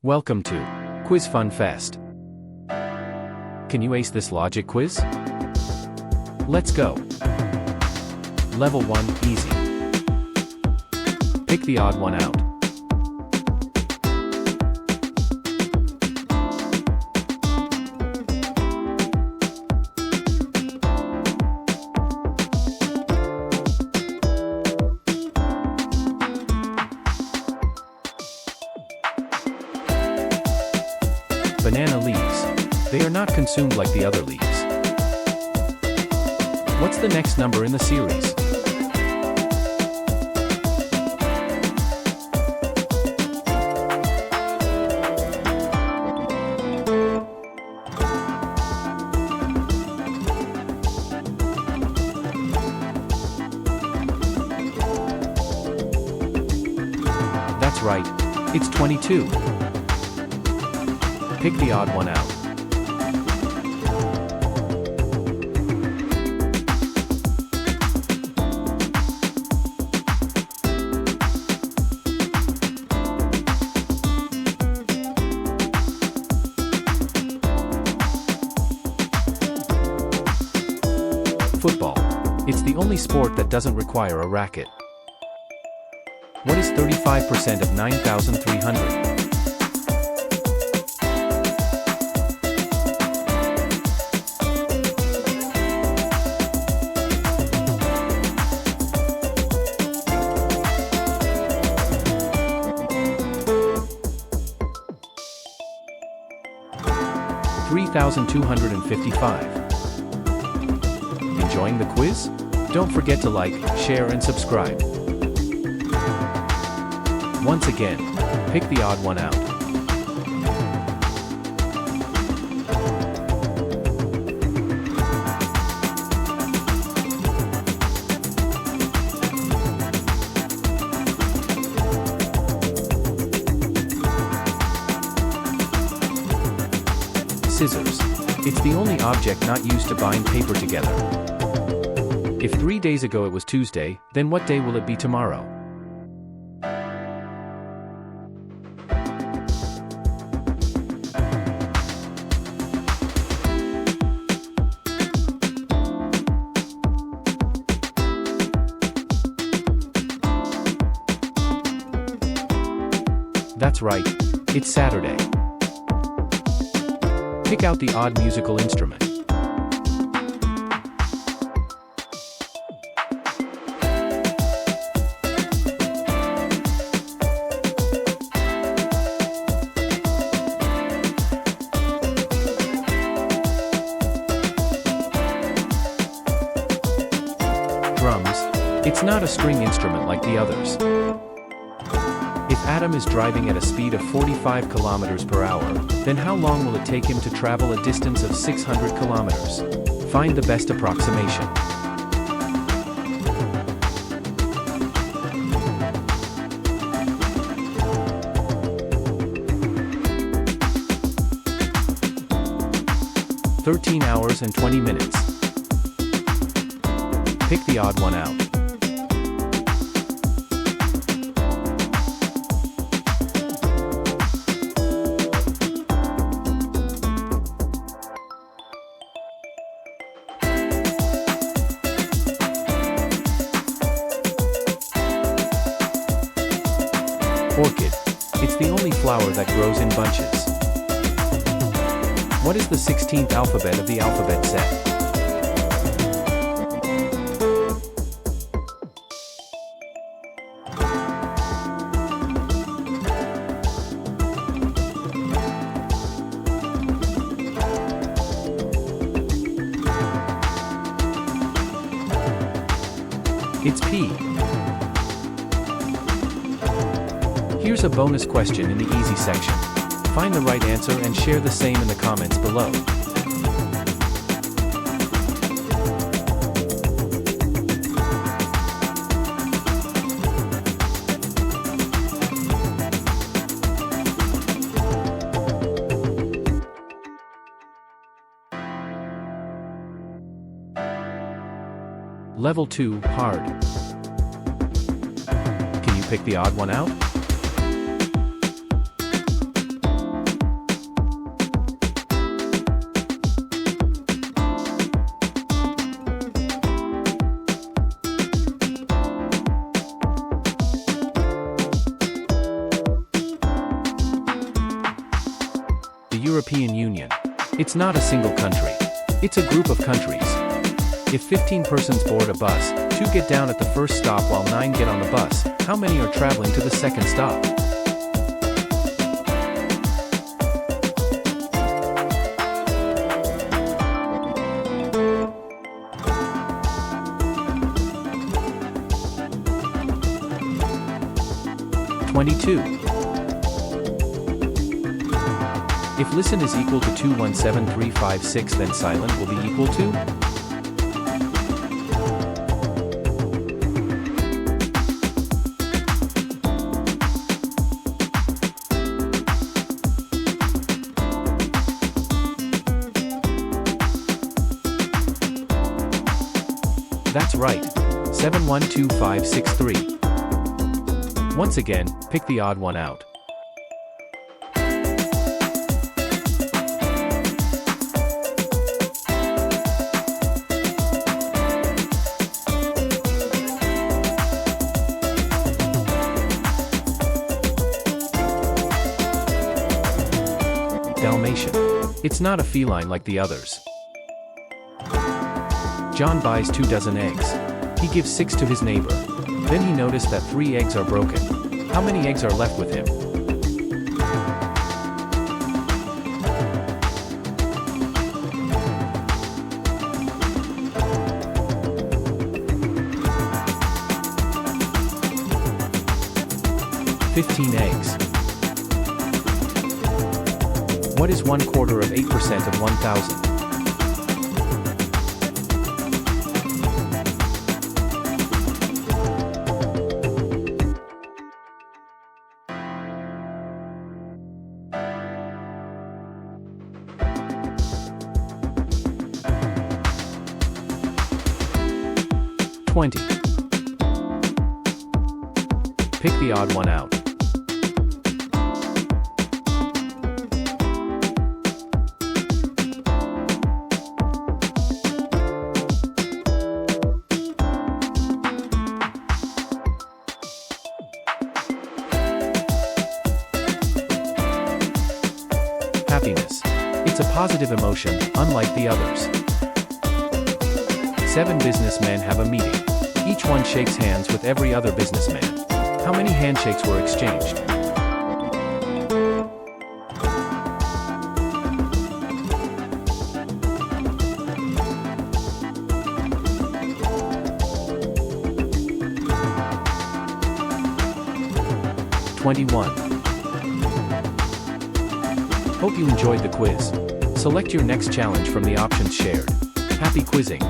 Welcome to Quiz Fun Fest. Can you ace this logic quiz? Let's go. Level 1, easy. Pick the odd one out. Banana leaves. They are not consumed like the other leaves. What's the next number in the series? That's right. It's 22. Pick the odd one out. Football. It's the only sport that doesn't require a racket. What is 35% of 9,300? $3,255. Enjoying the quiz? Don't forget to like, share and subscribe. Once again, pick the odd one out. Scissors. It's the only object not used to bind paper together. If 3 days ago it was Tuesday, then what day will it be tomorrow? That's right. It's Saturday. Pick out the odd musical instrument. Drums. It's not a string instrument like the others. If Adam is driving at a speed of 45 kilometers per hour, then how long will it take him to travel a distance of 600 kilometers? Find the best approximation. "13 hours and 20 minutes. Pick the odd one out. Orchid. It's the only flower that grows in bunches. What is the 16th alphabet of the alphabet set? It's P. Here's a bonus question in the easy section. Find the right answer and share the same in the comments below. Level 2, hard. Can you pick the odd one out? the European Union. It's not a single country. It's a group of countries. If 15 persons board a bus, 2 get down at the first stop while 9 get on the bus, how many are traveling to the second stop? If listen is equal to 217356, then silent will be equal to? That's right. 712563. Once again, pick the odd one out. Dalmatian. It's not a feline like the others. John buys 2 dozen eggs. He gives 6 to his neighbor. Then he noticed that 3 eggs are broken. How many eggs are left with him? eggs. What is 1/4 of 8% of 1,000? Pick the odd one out. Happiness. It's a positive emotion, unlike the others. 7 businessmen have a meeting. Each one shakes hands with every other businessman. How many handshakes were exchanged? Hope you enjoyed the quiz. Select your next challenge from the options shared. Happy quizzing!